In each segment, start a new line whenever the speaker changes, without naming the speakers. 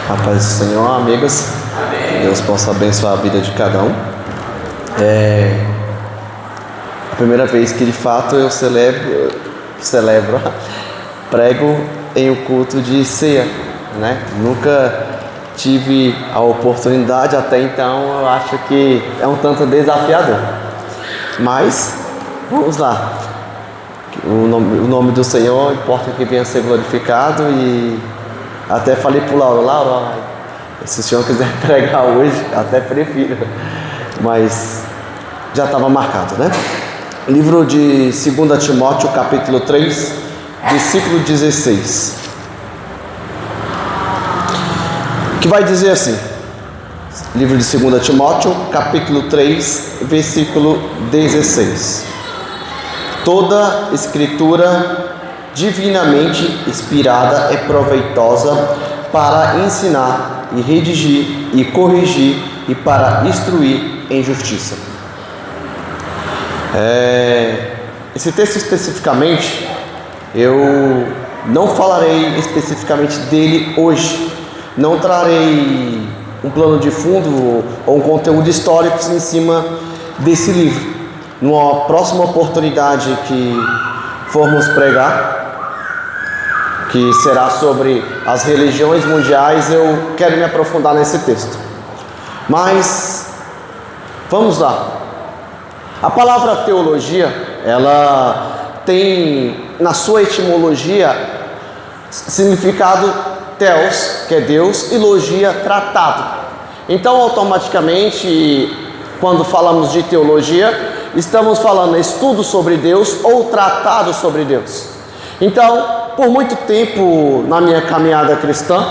A paz do Senhor, amigas. Deus possa abençoar a vida de cada um. É a primeira vez que de fato eu prego em um culto de ceia, né? Nunca tive a oportunidade até então. Eu acho que é um tanto desafiador, mas vamos lá. O nome do Senhor importa que venha a ser glorificado. E até falei para o Laura, se o senhor quiser pregar hoje, até prefiro, mas já estava marcado, né? Livro de 2 Timóteo, capítulo 3, versículo 16, que vai dizer assim, livro de 2 Timóteo, capítulo 3, versículo 16: toda escritura divinamente inspirada é proveitosa para ensinar e redigir e corrigir e para instruir em justiça. Esse texto especificamente, eu não falarei especificamente dele hoje, não trarei um plano de fundo ou um conteúdo histórico em cima desse livro. Numa próxima oportunidade que formos pregar, que será sobre as religiões mundiais, eu quero me aprofundar nesse texto. Mas vamos lá. A palavra teologia, ela tem na sua etimologia significado theos, que é Deus, e logia, tratado. Então, automaticamente, quando falamos de teologia, estamos falando estudo sobre Deus ou tratado sobre Deus. Então, por muito tempo na minha caminhada cristã,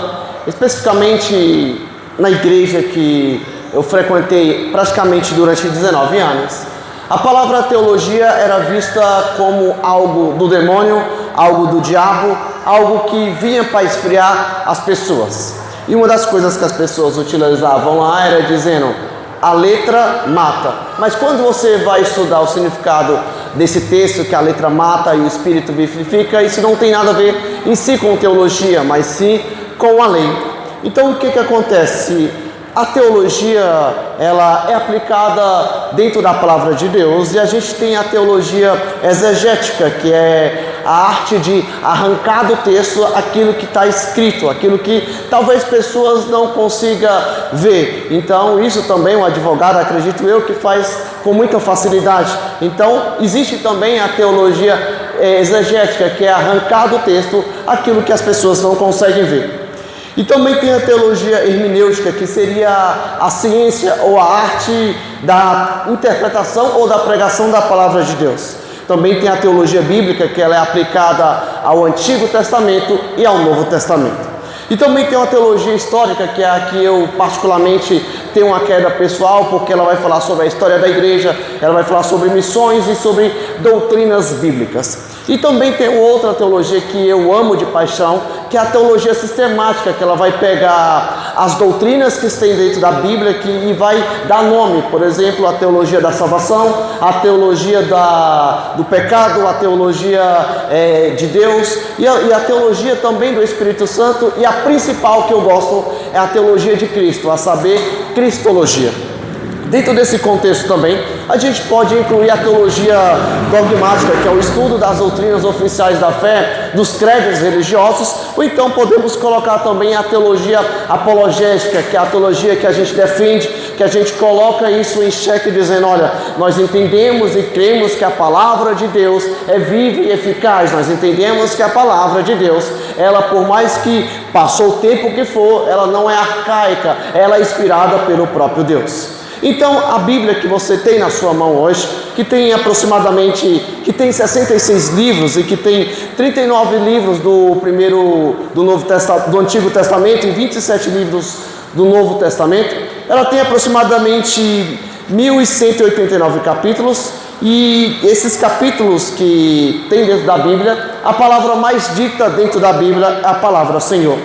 especificamente na igreja que eu frequentei praticamente durante 19 anos, a palavra teologia era vista como algo do demônio, algo do diabo, algo que vinha para esfriar as pessoas. E uma das coisas que as pessoas utilizavam lá era dizendo: a letra mata. Mas quando você vai estudar o significado desse texto, que a letra mata e o espírito vivifica, isso não tem nada a ver em si com teologia, mas sim com a lei. Então o que acontece? A teologia, ela é aplicada dentro da palavra de Deus, e a gente tem a teologia exegética, que é a arte de arrancar do texto aquilo que está escrito, aquilo que talvez pessoas não consigam ver. Então isso também um advogado, acredito eu, que faz com muita facilidade. Então existe também a teologia exegética, que é arrancar do texto aquilo que as pessoas não conseguem ver. E também tem a teologia hermenêutica, que seria a ciência ou a arte da interpretação ou da pregação da palavra de Deus. Também tem a teologia bíblica, que ela é aplicada ao Antigo Testamento e ao Novo Testamento. E também tem uma teologia histórica, que é a que eu particularmente tenho uma queda pessoal, porque ela vai falar sobre a história da igreja, ela vai falar sobre missões e sobre doutrinas bíblicas. E também tem outra teologia que eu amo de paixão, que é a teologia sistemática, que ela vai pegar as doutrinas que tem dentro da Bíblia e vai dar nome, por exemplo, a teologia da salvação, a teologia do pecado, a teologia de Deus e a teologia também do Espírito Santo, e a principal que eu gosto é a teologia de Cristo, a saber, cristologia. Dentro desse contexto também, a gente pode incluir a teologia dogmática, que é o estudo das doutrinas oficiais da fé, dos credos religiosos, ou então podemos colocar também a teologia apologética, que é a teologia que a gente defende, que a gente coloca isso em xeque, dizendo: olha, nós entendemos e cremos que a palavra de Deus é viva e eficaz, nós entendemos que a palavra de Deus, ela, por mais que passou o tempo que for, ela não é arcaica, ela é inspirada pelo próprio Deus. Então, a Bíblia que você tem na sua mão hoje, que tem 66 livros e que tem 39 livros do Antigo Testamento e 27 livros do Novo Testamento, ela tem aproximadamente 1.189 capítulos, e esses capítulos que tem dentro da Bíblia, a palavra mais dita dentro da Bíblia é a palavra Senhor.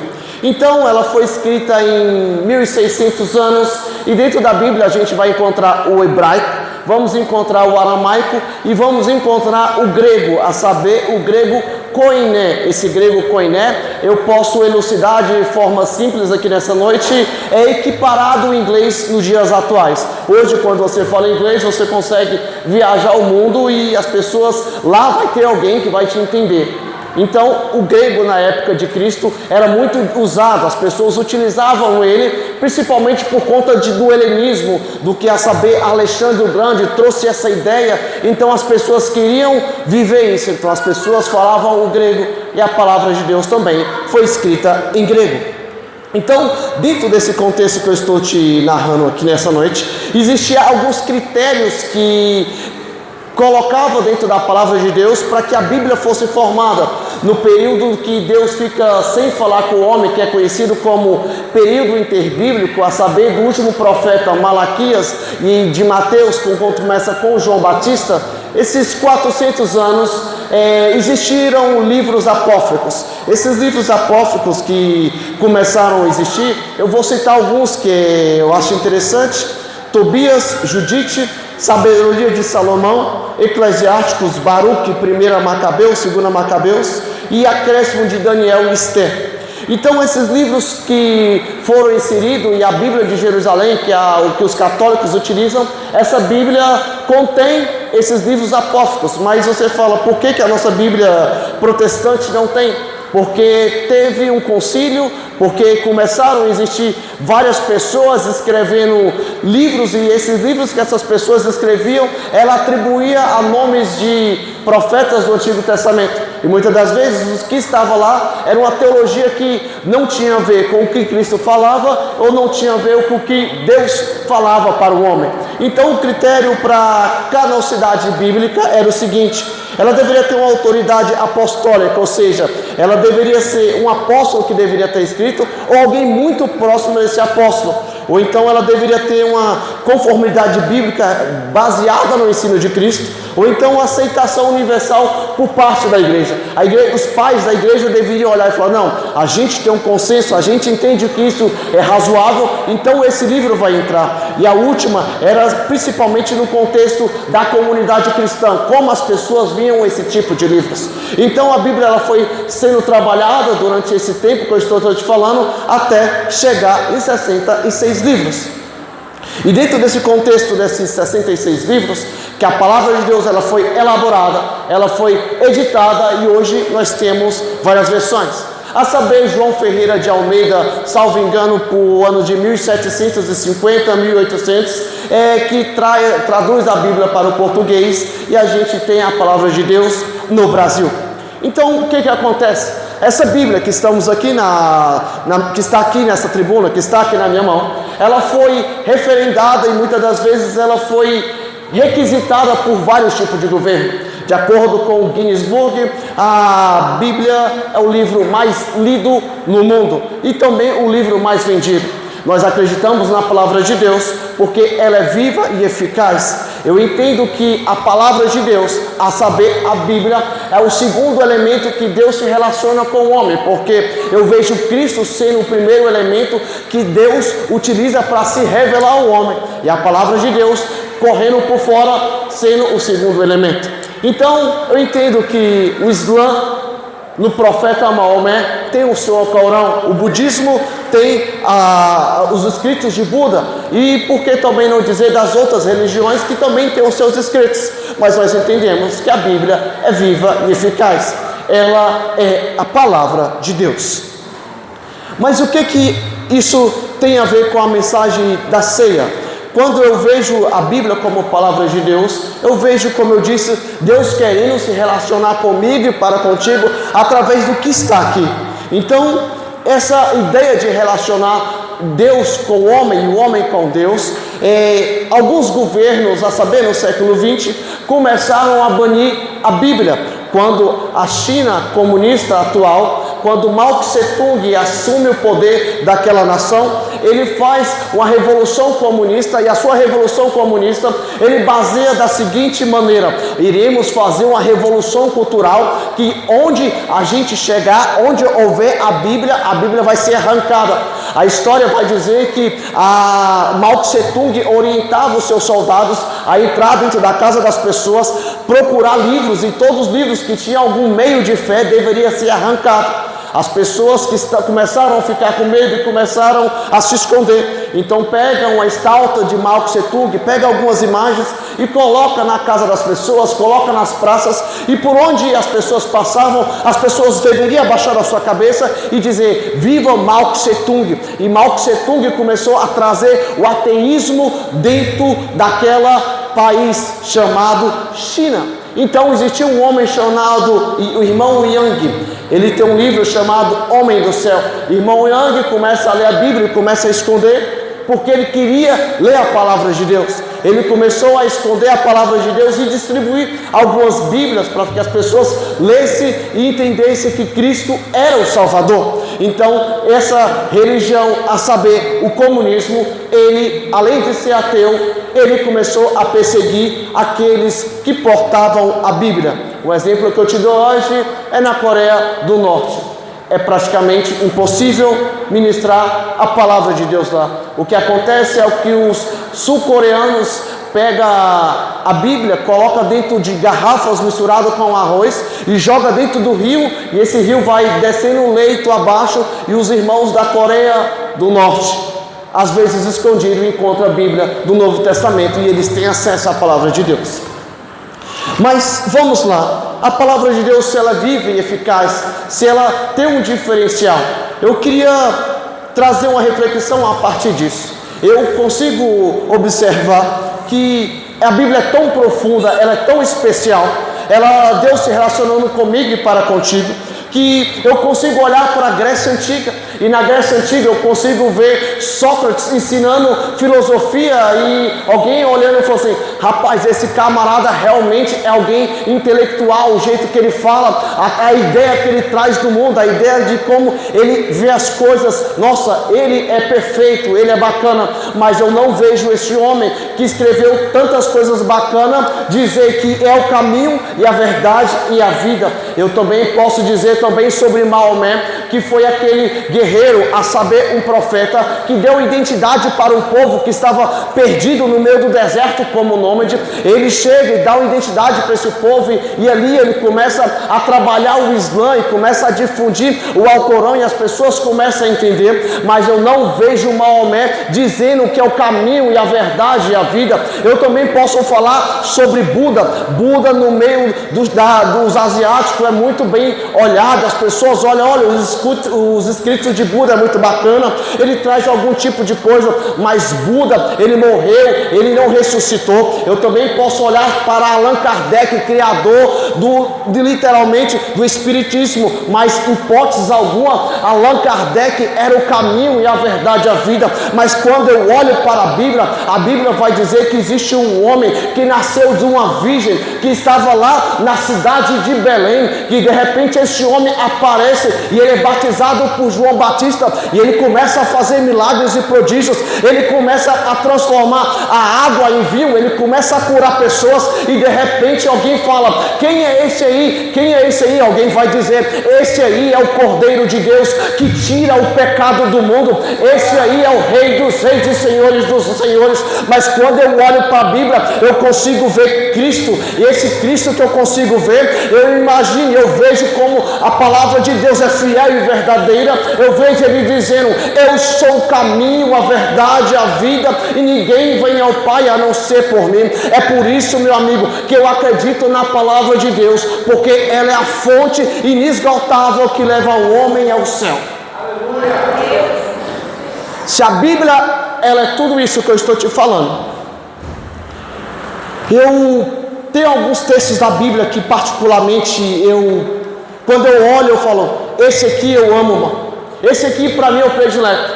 Então ela foi escrita em 1600 anos, e dentro da Bíblia a gente vai encontrar o hebraico, vamos encontrar o aramaico e vamos encontrar o grego, a saber, o grego koiné. Esse grego koiné, eu posso elucidar de forma simples aqui nessa noite, é equiparado ao inglês nos dias atuais. Hoje, quando você fala inglês, você consegue viajar o mundo e as pessoas lá vai ter alguém que vai te entender. Então, o grego na época de Cristo era muito usado, as pessoas utilizavam ele, principalmente por conta do helenismo, do que a saber Alexandre o Grande trouxe essa ideia. Então as pessoas queriam viver isso, então as pessoas falavam o grego, e a palavra de Deus também foi escrita em grego. Então, dentro desse contexto que eu estou te narrando aqui nessa noite, existiam alguns critérios que colocava dentro da palavra de Deus para que a Bíblia fosse formada no período que Deus fica sem falar com o homem, que é conhecido como período interbíblico, a saber, do último profeta Malaquias e de Mateus, quando começa com João Batista. Esses 400 anos existiram livros apócrifos. Esses livros apócrifos que começaram a existir, eu vou citar alguns que eu acho interessante: Tobias, Judite, Sabedoria de Salomão, Eclesiásticos, Baruque, 1 Macabeus, 2 Macabeus e Acréscimo de Daniel e Esther. Então esses livros que foram inseridos, e a Bíblia de Jerusalém, que é o que os católicos utilizam, essa Bíblia contém esses livros apócrifos. Mas você fala, por que a nossa Bíblia protestante não tem? Porque teve um concílio, porque começaram a existir várias pessoas escrevendo livros, e esses livros que essas pessoas escreviam, ela atribuía a nomes de profetas do Antigo Testamento. E muitas das vezes os que estavam lá era uma teologia que não tinha a ver com o que Cristo falava, ou não tinha a ver com o que Deus falava para o homem. Então o critério para a canonicidade bíblica era o seguinte: ela deveria ter uma autoridade apostólica, ou seja, ela deveria ser um apóstolo que deveria ter escrito, ou alguém muito próximo desse apóstolo, ou então ela deveria ter uma conformidade bíblica baseada no ensino de Cristo, ou então uma aceitação universal por parte da igreja. Os pais da igreja deveriam olhar e falar: não, a gente tem um consenso, a gente entende que isso é razoável, então esse livro vai entrar. E a última era principalmente no contexto da comunidade cristã, como as pessoas viam esse tipo de livros. Então a Bíblia ela foi sendo trabalhada durante esse tempo que eu estou te falando, até chegar em 66 livros. E dentro desse contexto desses 66 livros, que a palavra de Deus ela foi elaborada, ela foi editada, e hoje nós temos várias versões. A saber, João Ferreira de Almeida, salvo engano, por o ano de 1750, 1800, que traduz a Bíblia para o português, e a gente tem a palavra de Deus no Brasil. Então, o que acontece? Essa Bíblia que estamos aqui que está aqui nessa tribuna, que está aqui na minha mão, ela foi referendada, e muitas das vezes ela foi requisitada por vários tipos de governo. De acordo com o Guinness Book, a Bíblia é o livro mais lido no mundo e também o livro mais vendido. Nós acreditamos na palavra de Deus porque ela é viva e eficaz. Eu entendo que a palavra de Deus, a saber, a Bíblia, é o segundo elemento que Deus se relaciona com o homem, porque eu vejo Cristo sendo o primeiro elemento que Deus utiliza para se revelar ao homem, e a palavra de Deus correndo por fora sendo o segundo elemento. Então eu entendo que o Islã, no profeta Maomé, tem o seu Corão, o budismo tem os escritos de Buda, e por que também não dizer das outras religiões que também têm os seus escritos. Mas nós entendemos que a Bíblia é viva e eficaz, ela é a palavra de Deus. Mas o que isso tem a ver com a mensagem da ceia? Quando eu vejo a Bíblia como palavra de Deus, eu vejo, como eu disse, Deus querendo se relacionar comigo e para contigo através do que está aqui. Então, essa ideia de relacionar Deus com o homem e o homem com Deus, alguns governos, a saber, no século XX, começaram a banir a Bíblia. Quando a China comunista atual, quando Mao Tse Tung assume o poder daquela nação, ele faz uma revolução comunista, e a sua revolução comunista, ele baseia da seguinte maneira: iremos fazer uma revolução cultural, que onde a gente chegar, onde houver a Bíblia vai ser arrancada. A história vai dizer que Mao Tse-tung orientava os seus soldados a entrar dentro da casa das pessoas, procurar livros, e todos os livros que tinham algum meio de fé deveria ser arrancado. As pessoas que começaram a ficar com medo e começaram a se esconder. Então pegam a estátua de Mao Tse-tung, pega algumas imagens e coloca na casa das pessoas, coloca nas praças, e por onde as pessoas passavam, as pessoas deveriam abaixar a sua cabeça e dizer: viva Mao Tse-tung. E Mao Tse-tung começou a trazer o ateísmo dentro daquela país chamado China. Então existia um homem chamado o irmão Yang. Ele tem um livro chamado Homem do Céu. O irmão Yang começa a ler a Bíblia e começa a esconder, porque ele queria ler a palavra de Deus. Ele começou a esconder a palavra de Deus e distribuir algumas Bíblias para que as pessoas lessem e entendessem que Cristo era o Salvador. Então essa religião, a saber, o comunismo, ele, além de ser ateu, ele começou a perseguir aqueles que portavam a Bíblia. O exemplo que eu te dou hoje é na Coreia do Norte. É praticamente impossível ministrar a palavra de Deus lá. O que acontece é que os sul-coreanos pegam a Bíblia, coloca dentro de garrafas misturado com arroz e joga dentro do rio, e esse rio vai descendo um leito abaixo, e os irmãos da Coreia do Norte, às vezes escondido, encontram a Bíblia do Novo Testamento e eles têm acesso à palavra de Deus. Mas vamos lá, a palavra de Deus, se ela é viva e eficaz, se ela tem um diferencial, eu queria trazer uma reflexão a partir disso. Eu consigo observar que a Bíblia é tão profunda, ela é tão especial, Deus se relacionando comigo e para contigo, que eu consigo olhar para a Grécia Antiga, e na Grécia Antiga eu consigo ver Sócrates ensinando filosofia, e alguém olhando e falou assim: rapaz, esse camarada realmente é alguém intelectual, o jeito que ele fala, a ideia que ele traz do mundo, a ideia de como ele vê as coisas, nossa, ele é perfeito, ele é bacana. Mas eu não vejo esse homem que escreveu tantas coisas bacanas dizer que é o caminho e a verdade e a vida. Eu também posso dizer também sobre Maomé, que foi aquele guerreiro, a saber, um profeta, que deu identidade para um povo que estava perdido no meio do deserto como nômade. Ele chega e dá uma identidade para esse povo, e ali ele começa a trabalhar o Islã e começa a difundir o Alcorão, e as pessoas começam a entender. Mas eu não vejo Maomé dizendo que é o caminho e a verdade e a vida. Eu também posso falar sobre Buda. Buda, no meio dos asiáticos, é muito bem olhado. As pessoas olham, os escritos de Buda é muito bacana, ele traz algum tipo de coisa, mas Buda, ele morreu, ele não ressuscitou. Eu também posso olhar para Allan Kardec, criador literalmente do Espiritismo, mas em hipótese alguma, Allan Kardec era o caminho e a verdade e a vida. Mas quando eu olho para a Bíblia vai dizer que existe um homem que nasceu de uma virgem, que estava lá na cidade de Belém, que de repente esse homem aparece e ele é batizado por João Batista, e ele começa a fazer milagres e prodígios, ele começa a transformar a água em vinho, ele começa a curar pessoas, e de repente alguém fala: quem é esse aí? Quem é esse aí? Alguém vai dizer: esse aí é o Cordeiro de Deus que tira o pecado do mundo, esse aí é o Rei dos Reis e Senhores dos Senhores. Mas quando eu olho para a Bíblia, eu consigo ver Cristo, e esse Cristo que eu consigo ver, eu imagino, eu vejo como a palavra de Deus é fiel e verdadeira. Eu vejo ele dizendo: eu sou o caminho, a verdade, a vida, e ninguém vem ao Pai a não ser por mim. É por isso, meu amigo, que eu acredito na palavra de Deus, porque ela é a fonte inesgotável que leva o homem ao céu. Aleluia. Se a Bíblia, ela é tudo isso que eu estou te falando, eu tenho alguns textos da Bíblia que particularmente quando eu olho, eu falo: esse aqui eu amo, mano. Esse aqui para mim é o predileto.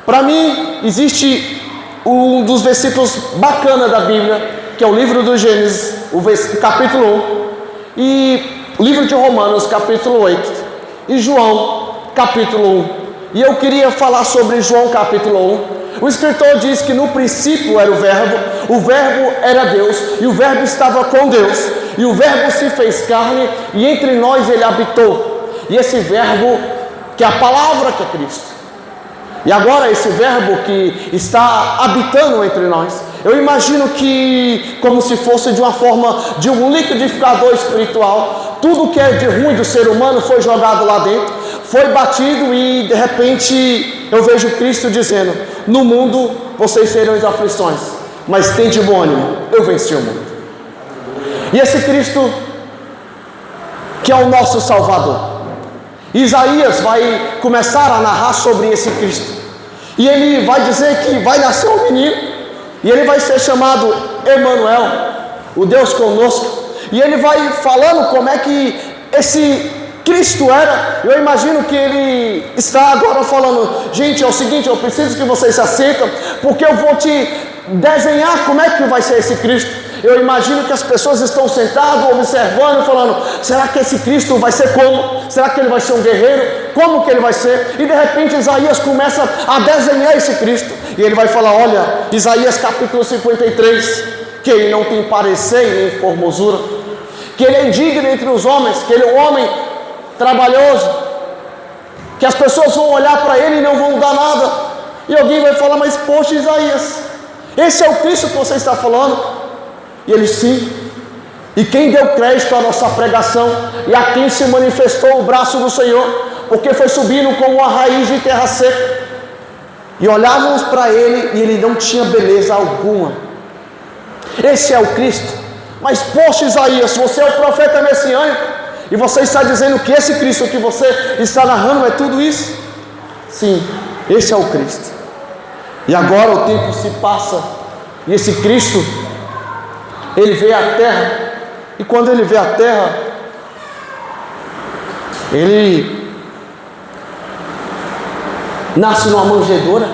Para mim existe um dos versículos bacanas da Bíblia, que é o livro do Gênesis, capítulo 1, e o livro de Romanos, capítulo 8, e João, capítulo 1. E eu queria falar sobre João capítulo 1. O escritor diz que no princípio era o verbo era Deus, e o verbo estava com Deus, e o verbo se fez carne, e entre nós ele habitou. E esse verbo, que é a palavra que é Cristo. E agora esse verbo que está habitando entre nós, eu imagino que como se fosse de uma forma de um liquidificador espiritual, tudo que é de ruim do ser humano foi jogado lá dentro, foi batido, e de repente eu vejo Cristo dizendo: no mundo vocês terão as aflições, mas tende bom ânimo, eu venci o mundo. E esse Cristo que é o nosso Salvador, Isaías vai começar a narrar sobre esse Cristo, e ele vai dizer que vai nascer um menino, e ele vai ser chamado Emanuel, o Deus conosco. E ele vai falando como é que esse Cristo era. Eu imagino que ele está agora falando: gente, é o seguinte, eu preciso que vocês se assentem, porque eu vou te desenhar como é que vai ser esse Cristo. Eu imagino que as pessoas estão sentadas, observando, falando: será que esse Cristo vai ser como? Será que ele vai ser um guerreiro? Como que ele vai ser? E de repente Isaías começa a desenhar esse Cristo, e ele vai falar: olha, Isaías capítulo 53, que ele não tem parecer nem formosura, que ele é indigno entre os homens, que ele é um homem trabalhoso, que as pessoas vão olhar para ele e não vão dar nada. E alguém vai falar: mas poxa, Isaías, esse é o Cristo que você está falando? E ele: sim. E quem deu crédito à nossa pregação, e a quem se manifestou o braço do Senhor, porque foi subindo como uma raiz de terra seca. E olhávamos para ele, e ele não tinha beleza alguma. Esse é o Cristo. Mas poxa, Isaías, você é o profeta messiânico, e você está dizendo que esse Cristo que você está narrando é tudo isso? Sim, esse é o Cristo. E agora o tempo se passa, e esse Cristo, ele veio à terra. E quando ele veio à terra, ele nasce numa manjedoura,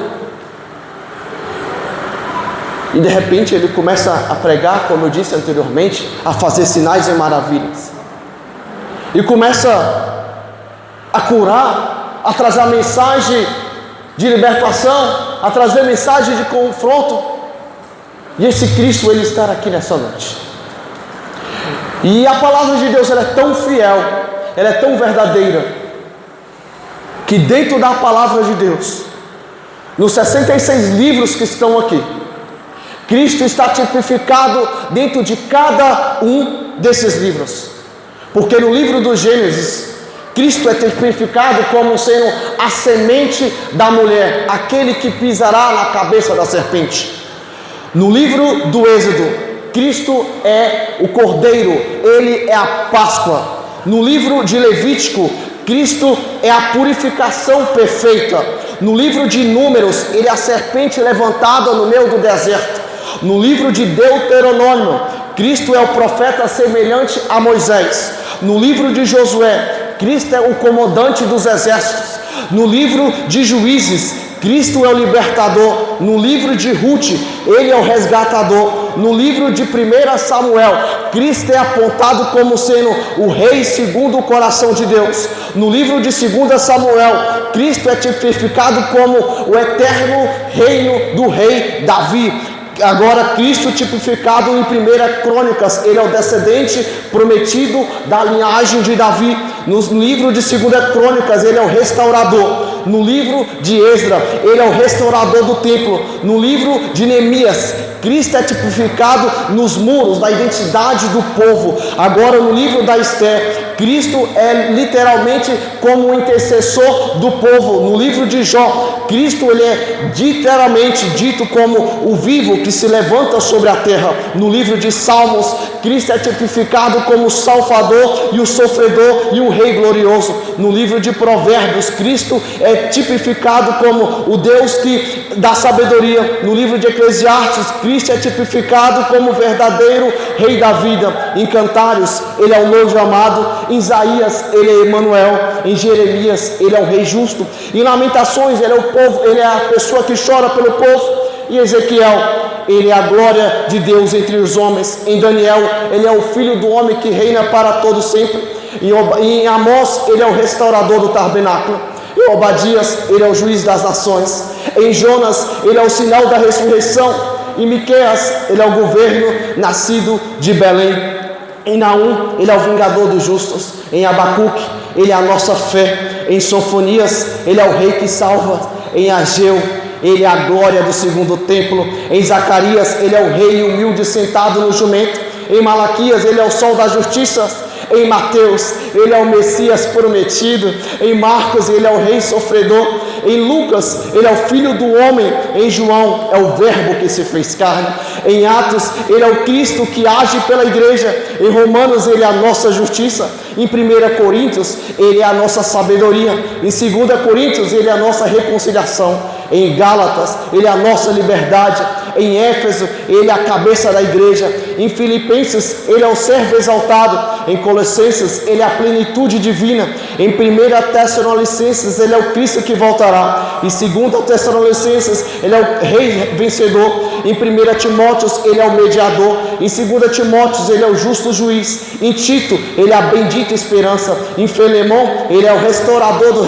e de repente ele começa a pregar, como eu disse anteriormente, a fazer sinais e maravilhas, e começa a curar, a trazer a mensagem de libertação, a trazer mensagem de confronto. E esse Cristo, ele está aqui nessa noite. E a palavra de Deus, ela é tão fiel, ela é tão verdadeira, que dentro da palavra de Deus, nos 66 livros que estão aqui, Cristo está tipificado dentro de cada um desses livros. Porque no livro do Gênesis, Cristo é tipificado como sendo a semente da mulher, aquele que pisará na cabeça da serpente. No livro do Êxodo, Cristo é o Cordeiro, ele é a Páscoa. No livro de Levítico, Cristo é a purificação perfeita. No livro de Números, ele é a serpente levantada no meio do deserto. No livro de Deuteronômio, Cristo é o profeta semelhante a Moisés. No livro de Josué, Cristo é o comandante dos exércitos. No livro de Juízes, Cristo é o libertador. No livro de Ruth, ele é o resgatador. No livro de 1 Samuel, Cristo é apontado como sendo o rei segundo o coração de Deus. No livro de 2 Samuel, Cristo é tipificado como o eterno reino do rei Davi. Agora Cristo tipificado em 1 Crônicas, ele é o descendente prometido da linhagem de Davi. No livro de 2 Crônicas, ele é o restaurador. No livro de Esdras, ele é o restaurador do templo. No livro de Neemias, Cristo é tipificado nos muros da identidade do povo. Agora no livro da Esther, Cristo é literalmente como o intercessor do povo. No livro de Jó, Cristo ele é literalmente dito como o vivo que se levanta sobre a terra. No livro de Salmos, Cristo é tipificado como o salvador e o sofredor e o rei glorioso. No livro de Provérbios, Cristo é tipificado como o Deus que dá sabedoria. No livro de Eclesiastes, Cristo é tipificado como o verdadeiro rei da vida. Em Cantares, ele é o noivo amado. Em Isaías, ele é Emanuel. Em Jeremias, ele é o rei justo. Em Lamentações, ele é o povo, ele é a pessoa que chora pelo povo. Em Ezequiel, ele é a glória de Deus entre os homens. Em Daniel, ele é o filho do homem que reina para todo sempre. Em Amós, ele é o restaurador do tabernáculo. Em Obadias, ele é o juiz das nações. Em Jonas, ele é o sinal da ressurreição. Em Miqueias, ele é o governo nascido de Belém. Em Naum, ele é o vingador dos justos. Em Abacuque, ele é a nossa fé. Em Sofonias, ele é o rei que salva. Em Ageu, ele é a glória do segundo templo. Em Zacarias, ele é o rei humilde sentado no jumento. Em Malaquias, ele é o sol da justiça. Em Mateus, ele é o Messias prometido. Em Marcos, ele é o rei sofredor. Em Lucas, ele é o filho do homem. Em João, é o verbo que se fez carne. Em Atos, ele é o Cristo que age pela igreja. Em Romanos, ele é a nossa justiça. Em 1 Coríntios, ele é a nossa sabedoria. Em 2 Coríntios, ele é a nossa reconciliação. Em Gálatas, ele é a nossa liberdade. Em Éfeso, ele é a cabeça da igreja. Em Filipenses, ele é o servo exaltado. Em Colossenses, ele é a plenitude divina. Em 1 Tessalonicenses, ele é o Cristo que voltará. Em 2 Tessalonicenses, ele é o rei vencedor. Em 1 Timóteos, ele é o mediador. Em 2 Timóteos, ele é o justo juiz. Em Tito, ele é a bendita esperança. Em Filemão, ele é o restaurador dos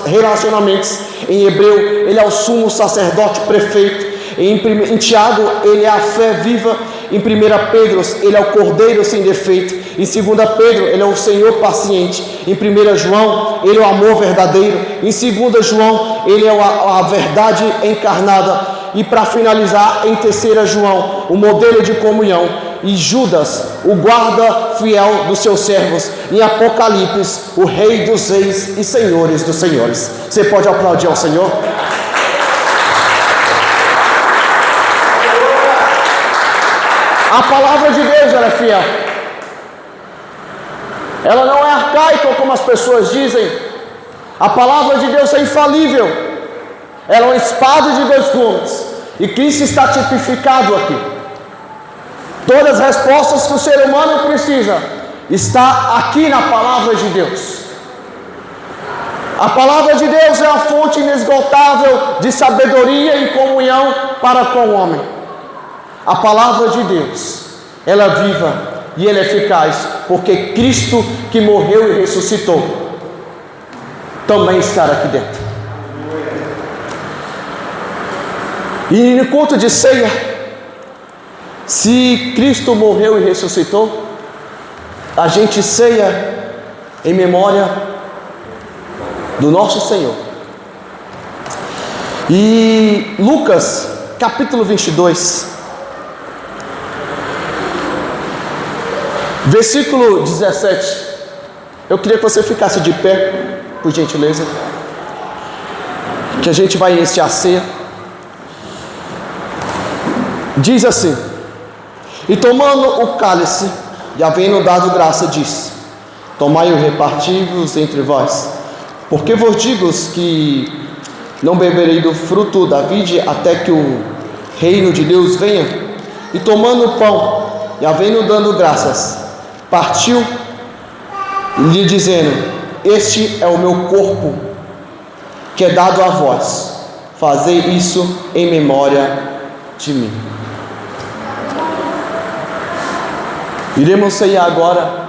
relacionamentos. Em Hebreu, ele é o sumo sacerdote prefeito. Em Tiago, ele é a fé viva. Em 1 Pedro, ele é o cordeiro sem defeito. Em 2 Pedro, ele é o Senhor paciente. Em 1 João, ele é o amor verdadeiro. Em 2 João, ele é a verdade encarnada. E para finalizar, em 3 João, o modelo de comunhão. E Judas, o guarda fiel dos seus servos. Em Apocalipse, o rei dos reis e senhores dos senhores. Você pode aplaudir ao Senhor? A palavra de Deus, ela é fiel. Ela não é arcaica como as pessoas dizem. A palavra de Deus é infalível. Ela é uma espada de dois gumes. E Cristo está tipificado aqui. Todas as respostas que o ser humano precisa está aqui na palavra de Deus. A palavra de Deus é a fonte inesgotável de sabedoria e comunhão para com o homem. A palavra de Deus, ela é viva e ela é eficaz, porque Cristo que morreu e ressuscitou também está aqui dentro. E no culto de ceia, se Cristo morreu e ressuscitou, a gente ceia em memória do nosso Senhor. E Lucas, capítulo 22, versículo 17. Eu queria que você ficasse de pé, por gentileza, que a gente vai iniciar a ceia. Diz assim: e tomando o cálice, e havendo dado graça, disse: tomai e reparti-vos entre vós, porque vos digo que não beberei do fruto da vide até que o reino de Deus venha. E tomando o pão, e havendo dado graças, partiu, lhe dizendo: este é o meu corpo, que é dado a vós, fazei isso em memória de mim. Iremos ceiar agora